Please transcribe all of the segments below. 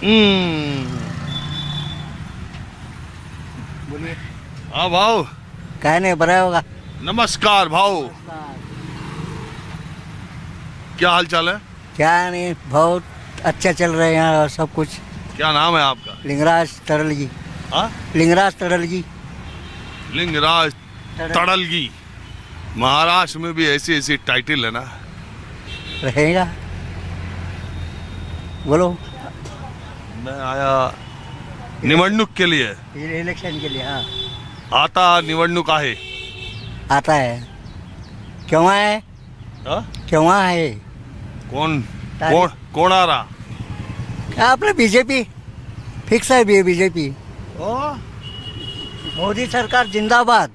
बोलिए। हाँ भाव, काय नहीं बरा होगा। नमस्कार भाव, क्या हाल चाल है? क्या नहीं, बहुत अच्छा चल रहा है यहाँ सब कुछ। क्या नाम है आपका? लिंगराज तड़ल जी। हाँ, लिंगराज तड़ल जी। लिंगराज तड़लगी। महाराष्ट्र में भी ऐसी ऐसी टाइटल है ना। रहेगा। बोलो। मैं आया निवडणूक के लिए, ये इलेक्शन के लिए। हाँ, आता निवडणूक आहे। आता है। क्यों है? हाँ? क्यों है? कौन कौन कौन आ रहा? आपने बीजेपी फिक्स है। बीजेपी। ओ, मोदी सरकार जिंदाबाद।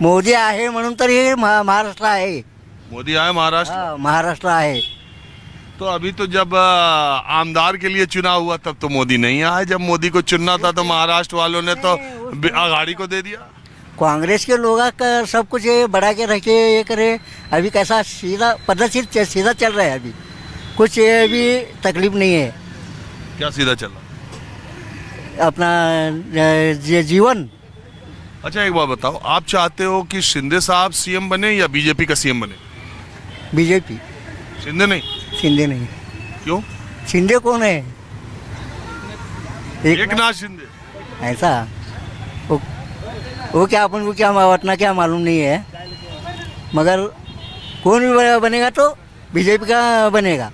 मोदी आहे म्हणून तर हे महाराष्ट्र आहे। मोदी आए महाराष्ट्र। हाँ, महाराष्ट्र आहे। तो अभी तो जब आमदार के लिए चुनाव हुआ तब तो मोदी नहीं आया। जब मोदी को चुनना था तो महाराष्ट्र वालों ने तो आघाड़ी को दे दिया। कांग्रेस के लोग का सब कुछ ये बढ़ा के रखे, ये करे। अभी कैसा सीधा पद्धति सीधा चल रहा है। अभी कुछ ये भी तकलीफ नहीं है। क्या सीधा चल रहा? अपना ये जीवन। अच्छा एक बात बताओ, आप चाहते हो कि शिंदे साहब सीएम बने या बीजेपी का सीएम बने? बीजेपी। शिंदे नहीं? शिंदे नहीं। क्यों? शिंदे कौन है? एक नाथ शिंदे। ऐसा वो क्या, अपन को क्या उतना क्या मालूम नहीं है। मगर कौन भी बनेगा तो बीजेपी का बनेगा।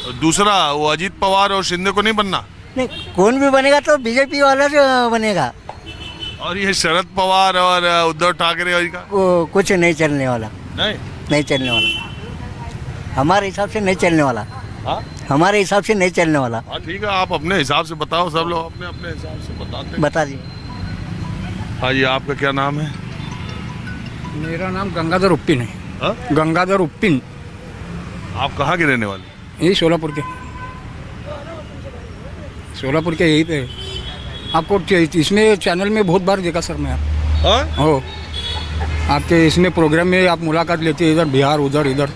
और दूसरा वो अजीत पवार और शिंदे को नहीं बनना? नहीं, कौन भी बनेगा तो बीजेपी वाला जो बनेगा। और ये शरद पवार और उद्धव ठाकरे और इनका? कुछ नहीं चलने वाला। नहीं चलने वाला। हमारे हिसाब से नहीं चलने वाला। हाँ? हमारे हिसाब से नहीं चलने वाला। हाँ ठीक है, आप अपने हिसाब से बताओ। सब लोग अपने अपने हिसाब से बताते हैं। बता दी। हाँ जी, आपका क्या नाम है? मेरा नाम गंगाधर उप्पिन है। हाँ? गंगाधर उप्पिन। आप कहाँ के रहने वाले? यही सोलापुर के। सोलापुर के यहीं पे। आपको इसमें चैनल में बहुत बार देखा सर मैं। हाँ? हो आपके इसमें प्रोग्राम में आप मुलाकात लेते हैं, इधर बिहार, उधर इधर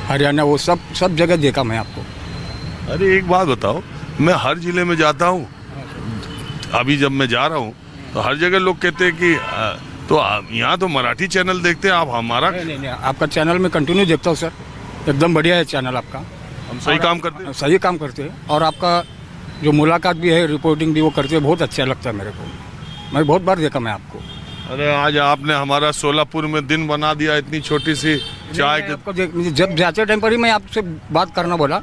हरियाणा, वो सब जगह देखा मैं आपको। अरे एक बात बताओ, मैं हर जिले में जाता हूँ। अभी जब मैं जा रहा हूँ तो हर जगह लोग कहते हैं कि तो यहाँ तो मराठी चैनल देखते हैं, आप हमारा? नहीं, आपका चैनल में कंटिन्यू देखता हूँ सर। एकदम बढ़िया है चैनल आपका। हम सही काम करते हैं। सही काम करते हैं। और आपका जो मुलाकात भी है, रिपोर्टिंग भी वो करते हैं, बहुत अच्छा लगता है मेरे को। मैं बहुत बार देखा मैं आपको। अरे आज आपने हमारा सोलापुर में दिन बना दिया। इतनी छोटी सी चाय के आपको जब जाते टाइम पर ही मैं आपसे बात करना बोला,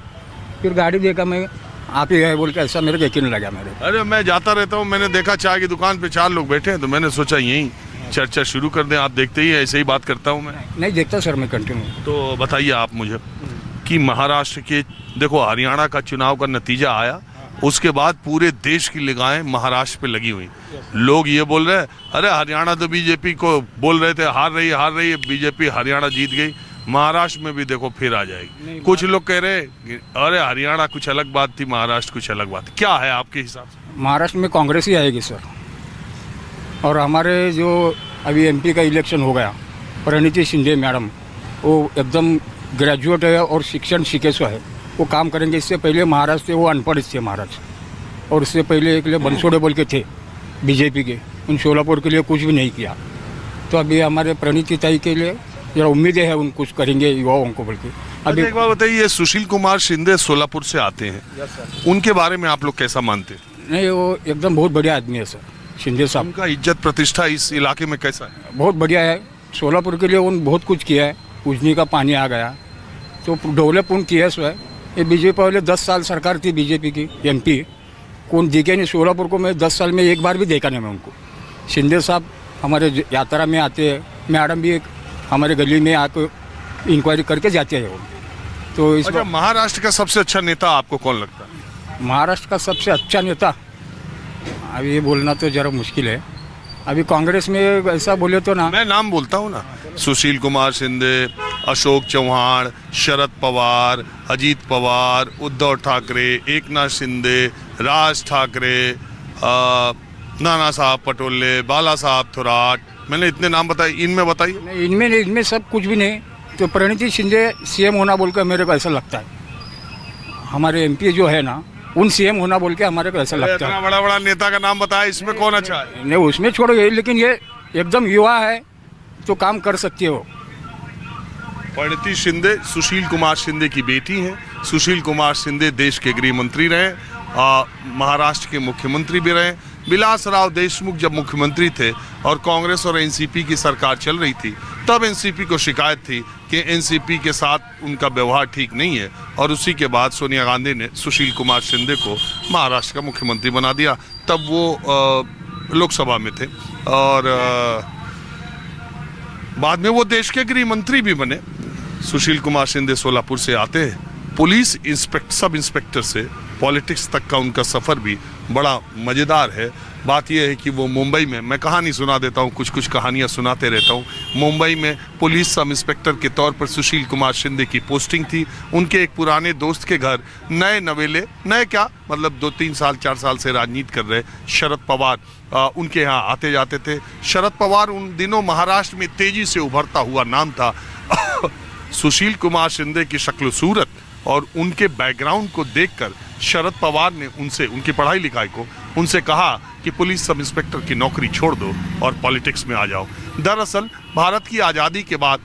फिर गाड़ी देखा मैं, आप ही है बोल के, ऐसा मेरे को यकीन लगा मेरे। अरे मैं जाता रहता हूँ, मैंने देखा चाय की दुकान पे 4 लोग बैठे हैं तो मैंने सोचा यहीं चर्चा शुरू कर दें। आप देखते ही हैं, ऐसे ही बात करता हूँ मैं। नहीं देखता सर मैं कंटिन्यू। तो बताइए आप मुझे कि महाराष्ट्र के, देखो हरियाणा का चुनाव का नतीजा आया, उसके बाद पूरे देश की निगाहें महाराष्ट्र पे लगी हुई। लोग ये बोल रहे हैं, अरे हरियाणा तो बीजेपी को बोल रहे थे हार रही है, बीजेपी हरियाणा जीत गई। महाराष्ट्र में भी देखो फिर आ जाएगी। कुछ लोग कह रहे हैं अरे हरियाणा कुछ अलग बात थी, महाराष्ट्र कुछ अलग बात। क्या है आपके हिसाब से? महाराष्ट्र में कांग्रेस ही आएगी सर। और हमारे जो अभी एमपी का इलेक्शन हो गया, परिणीति शिंदे मैडम, वो एकदम ग्रेजुएट है और शिक्षण शिकेशु है, वो काम करेंगे। इससे पहले महाराष्ट्र से वो अनपढ़ थे महाराष्ट्र, और इससे पहले एक लिए बनसोड़े बोल के थे बीजेपी के, उन सोलापुर के लिए कुछ भी नहीं किया। तो अभी हमारे प्रणीति ताई के लिए जरा उम्मीदें है, उन कुछ करेंगे युवाओं को बोल के। अभी एक बात बताइए, ये सुशील कुमार शिंदे सोलापुर से आते हैं, उनके बारे में आप लोग कैसा मानते हैं? नहीं, वो एकदम बहुत बढ़िया आदमी है सर शिंदे साहब। उनका इज्जत प्रतिष्ठा इस इलाके में कैसा है? बहुत बढ़िया है। सोलापुर के लिए उन बहुत कुछ किया है। उजनी का पानी आ गया तो डेवलप उन किया है। ये बीजेपी पहले 10 साल सरकार थी बीजेपी की, एमपी कौन दिखे नहीं सोलापुर को। मैं 10 साल में एक बार भी देखा नहीं मैं उनको। शिंदे साहब हमारे यात्रा में आते हैं, मैडम भी एक हमारे गली में आकर इंक्वायरी करके जाते हैं वो। तो इस अच्छा, महाराष्ट्र का सबसे अच्छा नेता आपको कौन लगता है? महाराष्ट्र का सबसे अच्छा नेता अभी ये बोलना तो ज़रा मुश्किल है। अभी कांग्रेस में ऐसा बोले तो ना, मैं नाम बोलता हूँ ना, सुशील कुमार शिंदे, अशोक चौहान, शरद पवार, अजीत पवार, उद्धव ठाकरे, एकनाथ शिंदे, राज ठाकरे, नाना साहब पटोले, बाला साहब थोराट, मैंने इतने नाम बताए। इनमें बताइए। नहीं, इनमें सब कुछ भी नहीं। तो परिणीति शिंदे सीएम होना बोलकर मेरे को ऐसा लगता है। हमारे एमपी जो है ना, उन सीएम होना बोल के हमारे को ऐसा लगता इतना है। बड़ा बड़ा नेता का नाम बताया, इसमें कौन अच्छा है? नहीं उसमें छोड़ो ये, लेकिन ये एकदम युवा है तो काम कर सकती हो। परिणीति शिंदे सुशील कुमार शिंदे की बेटी हैं। सुशील कुमार शिंदे देश के गृह मंत्री रहे, महाराष्ट्र के मुख्यमंत्री भी रहे। विलासराव देशमुख जब मुख्यमंत्री थे और कांग्रेस और एनसीपी की सरकार चल रही थी, तब एनसीपी को शिकायत थी कि एनसीपी के साथ उनका व्यवहार ठीक नहीं है, और उसी के बाद सोनिया गांधी ने सुशील कुमार शिंदे को महाराष्ट्र का मुख्यमंत्री बना दिया। तब वो लोकसभा में थे और बाद में वो देश के गृह मंत्री भी बने। सुशील कुमार शिंदे सोलापुर से आते हैं। पुलिस सब इंस्पेक्टर से पॉलिटिक्स तक का उनका सफ़र भी बड़ा मज़ेदार है। बात यह है कि वो मुंबई में, मैं कहानी सुना देता हूँ, कुछ कहानियाँ सुनाते रहता हूँ। मुंबई में पुलिस सब इंस्पेक्टर के तौर पर सुशील कुमार शिंदे की पोस्टिंग थी। उनके एक पुराने दोस्त के घर नए नवेले, नए क्या मतलब 2-3 साल 4 साल से राजनीति कर रहे शरद पवार उनके यहाँ आते जाते थे। शरद पवार उन दिनों महाराष्ट्र में तेजी से उभरता हुआ नाम था। सुशील कुमार शिंदे की शक्ल सूरत और उनके बैकग्राउंड को देखकर शरद पवार ने उनसे, उनकी पढ़ाई लिखाई को उनसे कहा कि पुलिस सब इंस्पेक्टर की नौकरी छोड़ दो और पॉलिटिक्स में आ जाओ। दरअसल भारत की आज़ादी के बाद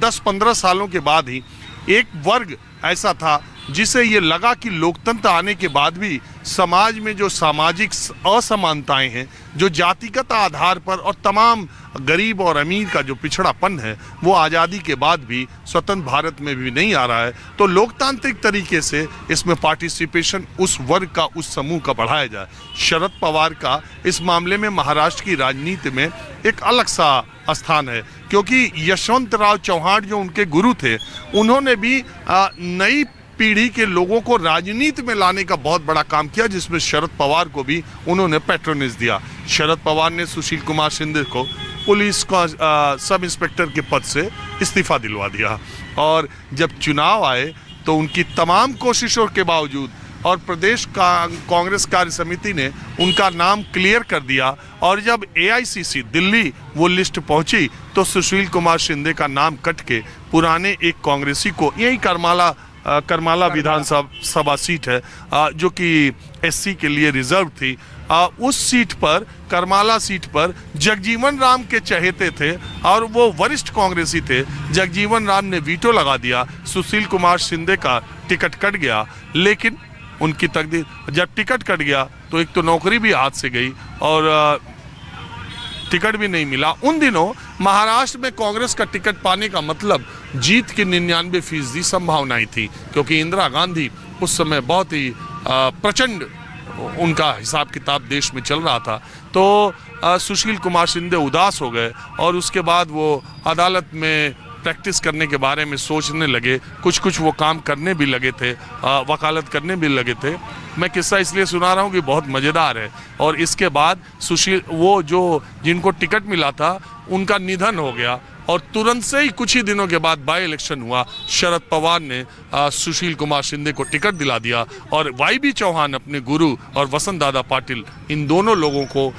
10-15 सालों के बाद ही एक वर्ग ऐसा था जिसे ये लगा कि लोकतंत्र आने के बाद भी समाज में जो सामाजिक असमानताएं हैं, जो जातिगत आधार पर और तमाम गरीब और अमीर का जो पिछड़ापन है, वो आज़ादी के बाद भी स्वतंत्र भारत में भी नहीं आ रहा है। तो लोकतांत्रिक तरीके से इसमें पार्टिसिपेशन उस वर्ग का, उस समूह का बढ़ाया जाए। शरद पवार का इस मामले में महाराष्ट्र की राजनीति में एक अलग सा स्थान है, क्योंकि यशवंतराव चौहान जो उनके गुरु थे, उन्होंने भी नई पीढ़ी के लोगों को राजनीति में लाने का बहुत बड़ा काम किया, जिसमें शरद पवार को भी उन्होंने पैट्रोनेज दिया। शरद पवार ने सुशील कुमार शिंदे को पुलिस का सब इंस्पेक्टर के पद से इस्तीफा दिलवा दिया, और जब चुनाव आए तो उनकी तमाम कोशिशों के बावजूद और प्रदेश का कांग्रेस कार्य समिति ने उनका नाम क्लियर कर दिया, और जब एआईसीसी दिल्ली वो लिस्ट पहुंची तो सुशील कुमार शिंदे का नाम कट के पुराने एक कांग्रेसी को, यही करमाला विधानसभा सीट है जो कि एससी के लिए रिजर्व थी, उस सीट पर, करमाला सीट पर जगजीवन राम के चहेते थे और वो वरिष्ठ कांग्रेसी थे। जगजीवन राम ने वीटो लगा दिया, सुशील कुमार शिंदे का टिकट कट गया। लेकिन उनकी तकदीर, जब टिकट कट गया तो एक तो नौकरी भी हाथ से गई और टिकट भी नहीं मिला। उन दिनों महाराष्ट्र में कांग्रेस का टिकट पाने का मतलब जीत की 99% संभावनाएं थी, क्योंकि इंदिरा गांधी उस समय बहुत ही प्रचंड उनका हिसाब किताब देश में चल रहा था। तो सुशील कुमार शिंदे उदास हो गए और उसके बाद वो अदालत में प्रैक्टिस करने के बारे में सोचने लगे। कुछ वो काम करने भी लगे थे, वकालत करने भी लगे थे। मैं किस्सा इसलिए सुना रहा हूँ कि बहुत मज़ेदार है। और इसके बाद सुशील, वो जो जिनको टिकट मिला था, उनका निधन हो गया, और तुरंत से ही कुछ ही दिनों के बाद बाई इलेक्शन हुआ। शरद पवार ने सुशील कुमार शिंदे को टिकट दिला दिया, और वाईबी चौहान अपने गुरु और वसंत दादा पाटिल, इन दोनों लोगों को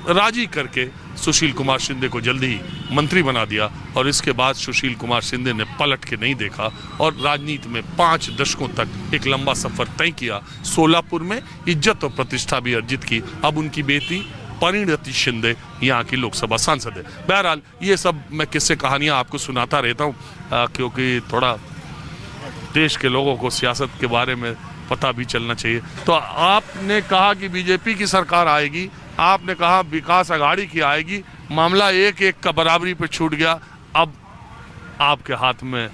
राजी करके सुशील कुमार शिंदे को जल्दी ही मंत्री बना दिया। और इसके बाद सुशील कुमार शिंदे ने पलट के नहीं देखा और राजनीति में 5 दशकों तक एक लंबा सफर तय किया। सोलापुर में इज्जत और प्रतिष्ठा भी अर्जित की। अब उनकी बेटी परिणीति शिंदे यहाँ की लोकसभा सांसद है। बहरहाल ये सब मैं किस्से कहानियाँ आपको सुनाता रहता हूँ, क्योंकि थोड़ा देश के लोगों को सियासत के बारे में पता भी चलना चाहिए। तो आपने कहा कि बीजेपी की सरकार आएगी, आपने कहा विकास अघाड़ी की आएगी, मामला 1-1 का बराबरी पे छूट गया। अब आपके हाथ में